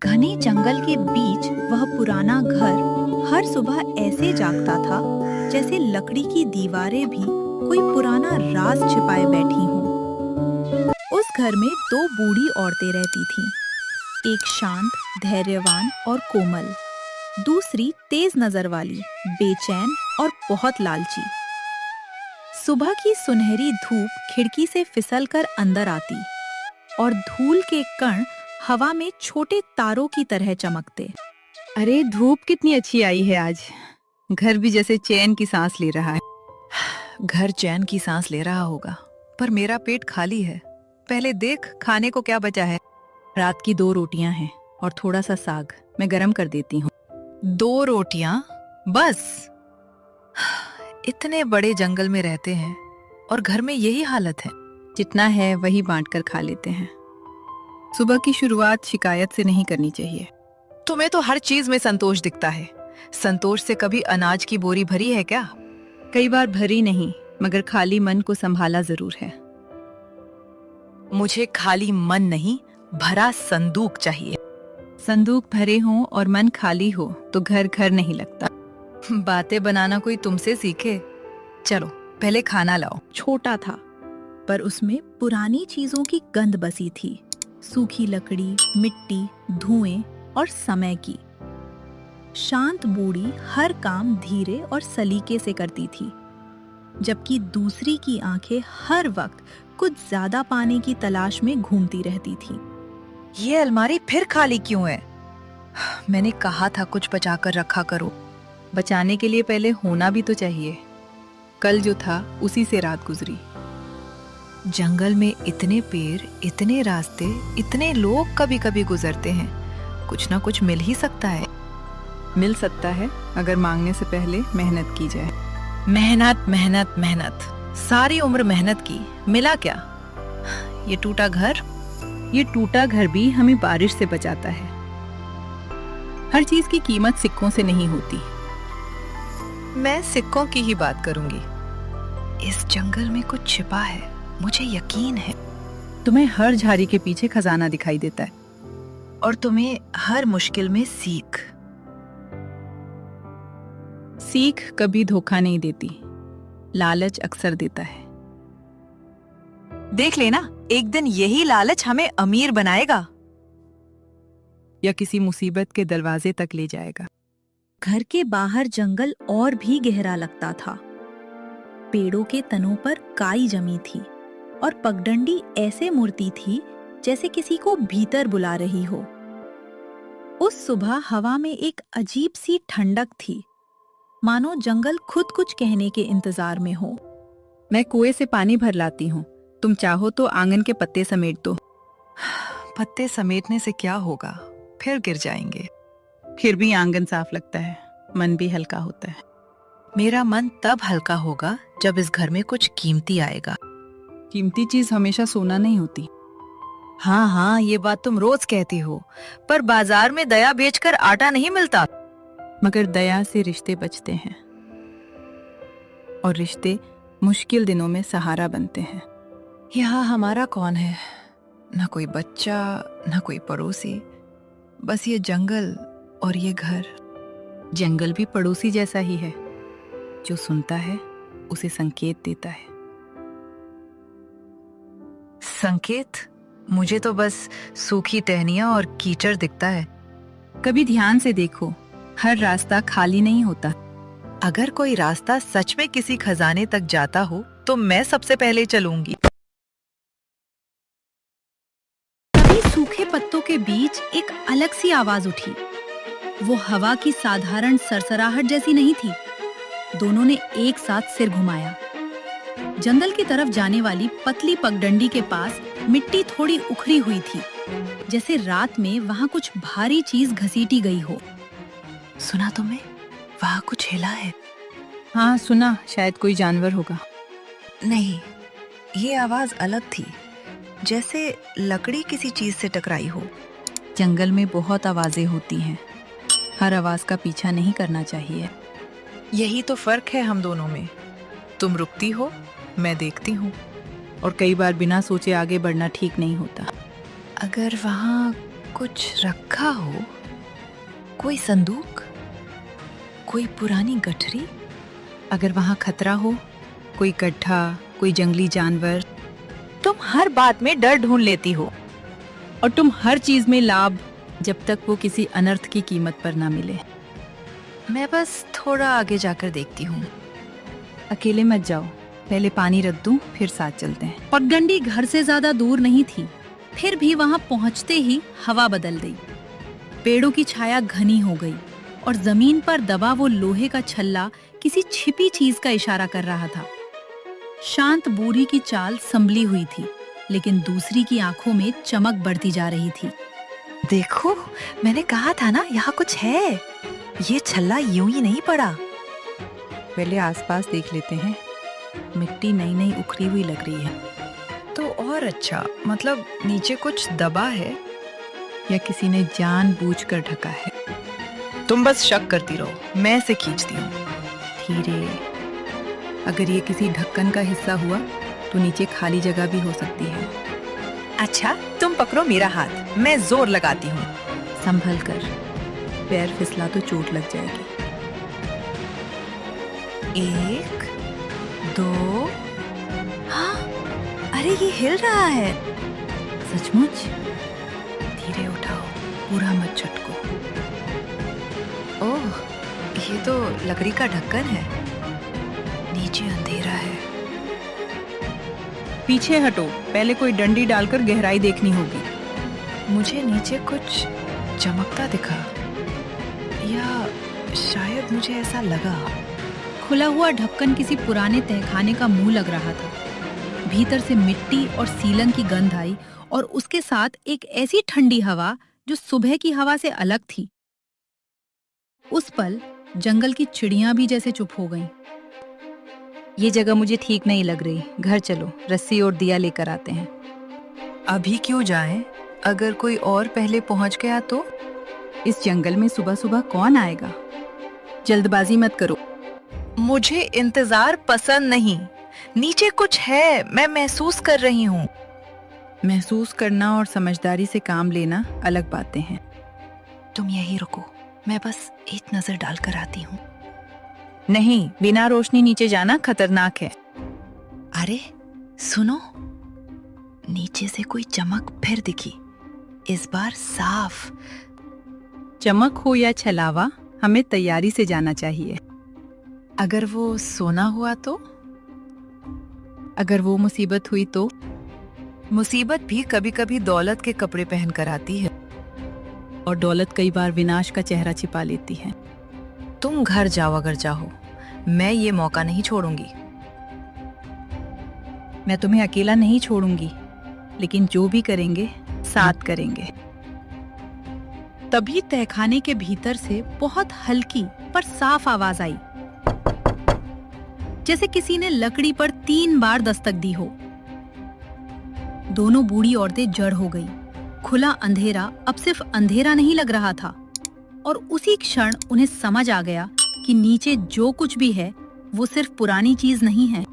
घने जंगल के बीच वह पुराना घर हर सुबह ऐसे जागता था जैसे लकड़ी की दीवारें भी कोई पुराना राज छिपाए बैठी हों। उस घर में दो बूढ़ी औरतें रहती थीं, एक शांत, धैर्यवान और कोमल, दूसरी तेज नजर वाली, बेचैन और बहुत लालची। सुबह की सुनहरी धूप खिड़की से फिसलकर अंदर आती और धूल के कण हवा में छोटे तारों की तरह चमकते। अरे धूप कितनी अच्छी आई है आज। घर भी जैसे चैन की सांस ले रहा है। घर चैन की सांस ले रहा होगा, पर मेरा पेट खाली है। पहले देख खाने को क्या बचा है। रात की 2 रोटियां हैं और थोड़ा सा साग, मैं गरम कर देती हूँ। 2 रोटियां बस? इतने बड़े जंगल में रहते हैं और घर में यही हालत है। जितना है वही बांटकर खा लेते हैं। सुबह की शुरुआत शिकायत से नहीं करनी चाहिए। तुम्हें तो हर चीज में संतोष दिखता है। संतोष से कभी अनाज की बोरी भरी है क्या? कई बार भरी नहीं, मगर खाली मन को संभाला जरूर है। मुझे खाली मन नहीं, भरा संदूक चाहिए। संदूक भरे हों और मन खाली हो तो घर घर नहीं लगता। बातें बनाना कोई तुमसे सीखे। चलो पहले खाना लाओ। छोटा था, पर उसमें पुरानी चीजों की गंध बसी थी, सूखी लकड़ी, मिट्टी, धुएं और समय की। शांत बूढ़ी हर काम धीरे और सलीके से करती थी, जबकि दूसरी की आंखें हर वक्त कुछ ज्यादा पाने की तलाश में घूमती रहती थी। ये अलमारी फिर खाली क्यों है? मैंने कहा था कुछ बचा कर रखा करो। बचाने के लिए पहले होना भी तो चाहिए। कल जो था उसी से रात गुजरी। जंगल में इतने पेड़, इतने रास्ते, इतने लोग कभी कभी गुजरते हैं। कुछ ना कुछ मिल ही सकता है। मिल सकता है अगर मांगने से पहले मेहनत की जाए। मेहनत मेहनत मेहनत, सारी उम्र मेहनत की, मिला क्या? ये टूटा घर? ये टूटा घर भी हमें बारिश से बचाता है। हर चीज की कीमत सिक्कों से नहीं होती। मैं सिक्कों की ही बात करूंगी। इस जंगल में कुछ छिपा है, मुझे यकीन है। तुम्हें हर झाड़ी के पीछे खजाना दिखाई देता है, और तुम्हें हर मुश्किल में सीख। सीख कभी धोखा नहीं देती, लालच अक्सर देता है। देख लेना, एक दिन यही लालच हमें अमीर बनाएगा या किसी मुसीबत के दरवाजे तक ले जाएगा। घर के बाहर जंगल और भी गहरा लगता था। पेड़ों के तनों पर काई जमी थी और पगडंडी ऐसे मुड़ती थी जैसे किसी को भीतर बुला रही हो। उस सुबह हवा में एक अजीब सी ठंडक थी, मानो जंगल खुद कुछ कहने के इंतजार में हो। मैं कुएं से पानी भर लाती हूँ, तुम चाहो तो आंगन के पत्ते समेट दो। पत्ते समेटने से क्या होगा, फिर गिर जाएंगे। फिर भी आंगन साफ लगता है, मन भी हल्का होता है। मेरा मन तब हल्का होगा जब इस घर में कुछ कीमती आएगा। कीमती चीज हमेशा सोना नहीं होती। हाँ हाँ, ये बात तुम रोज कहती हो, पर बाजार में दया बेचकर आटा नहीं मिलता। मगर दया से रिश्ते बचते हैं, और रिश्ते मुश्किल दिनों में सहारा बनते हैं। यहाँ हमारा कौन है? न कोई बच्चा, न कोई पड़ोसी, बस ये जंगल और ये घर। जंगल भी पड़ोसी जैसा ही है, जो सुनता है उसे संकेत देता है। संकेत? मुझे तो बस सूखी टहनियां और कीचड़ दिखता है। कभी ध्यान से देखो, हर रास्ता खाली नहीं होता। अगर कोई रास्ता सच में किसी खजाने तक जाता हो तो मैं सबसे पहले चलूंगी। तभी सूखे पत्तों के बीच एक अलग सी आवाज उठी। वो हवा की साधारण सरसराहट जैसी नहीं थी। दोनों ने एक साथ सिर घुमाया। जंगल की तरफ जाने वाली पतली पगडंडी के पास मिट्टी थोड़ी उखड़ी हुई थी, जैसे रात में वहां कुछ भारी चीज घसीटी गई हो। सुना तुमने? वहां कुछ हिला है। हाँ सुना, शायद कोई जानवर होगा। नहीं, ये आवाज अलग थी, जैसे लकड़ी किसी चीज से टकराई हो। जंगल में बहुत आवाजें होती हैं, हर आवाज का पीछा नहीं करना चाहिए। यही तो फर्क है हम दोनों में। तुम रुकती हो, मैं देखती हूँ। और कई बार बिना सोचे आगे बढ़ना ठीक नहीं होता। अगर वहाँ कुछ रखा हो, कोई संदूक, कोई पुरानी गठरी। अगर वहाँ खतरा हो, कोई गड्ढा, कोई जंगली जानवर, तुम हर बात में डर ढूंढ लेती हो। और तुम हर चीज में लाभ, जब तक वो किसी अनर्थ की कीमत पर ना मिले। मैं बस थोड़ा आगे जाकर देखती हूँ। अकेले मत जाओ, पहले पानी रख दूं, फिर साथ चलते हैं। पगडंडी घर से ज्यादा दूर नहीं थी, फिर भी वहां पहुंचते ही हवा बदल गई। पेड़ों की छाया घनी हो गई और जमीन पर दबा वो लोहे का छल्ला किसी छिपी चीज का इशारा कर रहा था। शांत बूढ़ी की चाल संभली हुई थी, लेकिन दूसरी की आंखों में चमक बढ़ती जा रही थी। देखो, मैंने कहा था ना, यहाँ कुछ है। ये छल्ला यूं ही नहीं पड़ा। पहले आसपास देख लेते हैं। मिट्टी नई नई उखड़ी हुई लग रही है। तो और अच्छा, मतलब नीचे कुछ दबा है या किसी ने जानबूझकर ढका है। तुम बस शक करती रहो, मैं इसे खींचती हूँ। धीरे। अगर ये किसी ढक्कन का हिस्सा हुआ तो नीचे खाली जगह भी हो सकती है। अच्छा, तुम पकड़ो मेरा हाथ, मैं जोर लगाती हूँ। संभल कर, पैर फिसला तो चोट लग जाएगी। 1, 2। हाँ, अरे ये हिल रहा है। सचमुच? धीरे उठाओ, पूरा मत झटको। ओह, ये तो लकड़ी का ढक्कन है। नीचे अंधेरा है। पीछे हटो, पहले कोई डंडी डालकर गहराई देखनी होगी। मुझे नीचे कुछ चमकता दिखा, या शायद मुझे ऐसा लगा। खुला हुआ ढक्कन किसी पुराने तहखाने का मुंह लग रहा था। भीतर से मिट्टी और सीलन की गंध आई और उसके साथ एक ऐसी ठंडी हवा जो सुबह की हवा से अलग थी। उस पल जंगल की चिड़ियां भी जैसे चुप हो गईं। ये जगह मुझे ठीक नहीं लग रही, घर चलो, रस्सी और दिया लेकर आते हैं। अभी क्यों जाएं? अगर कोई और पहले पहुंच गया तो? इस जंगल में सुबह सुबह कौन आएगा? जल्दबाजी मत करो। मुझे इंतजार पसंद नहीं। नीचे कुछ है, मैं महसूस कर रही हूँ। महसूस करना और समझदारी से काम लेना अलग बातें हैं। तुम यहीं रुको, मैं बस एक नजर डालकर आती हूँ। नहीं, बिना रोशनी नीचे जाना खतरनाक है। अरे सुनो, नीचे से कोई चमक फिर दिखी, इस बार साफ। चमक हो या छलावा, हमें तैयारी से जाना चाहिए। अगर वो सोना हुआ तो? अगर वो मुसीबत हुई तो? मुसीबत भी कभी कभी दौलत के कपड़े पहनकर आती है, और दौलत कई बार विनाश का चेहरा छिपा लेती है। तुम घर जाओ अगर चाहो, मैं ये मौका नहीं छोड़ूंगी। मैं तुम्हें अकेला नहीं छोड़ूंगी, लेकिन जो भी करेंगे साथ करेंगे। तभी तहखाने के भीतर से बहुत हल्की पर साफ आवाज आई, जैसे किसी ने लकड़ी पर 3 बार दस्तक दी हो। दोनों बूढ़ी औरतें जड़ हो गई। खुला अंधेरा अब सिर्फ अंधेरा नहीं लग रहा था, और उसी क्षण उन्हें समझ आ गया कि नीचे जो कुछ भी है वो सिर्फ पुरानी चीज नहीं है,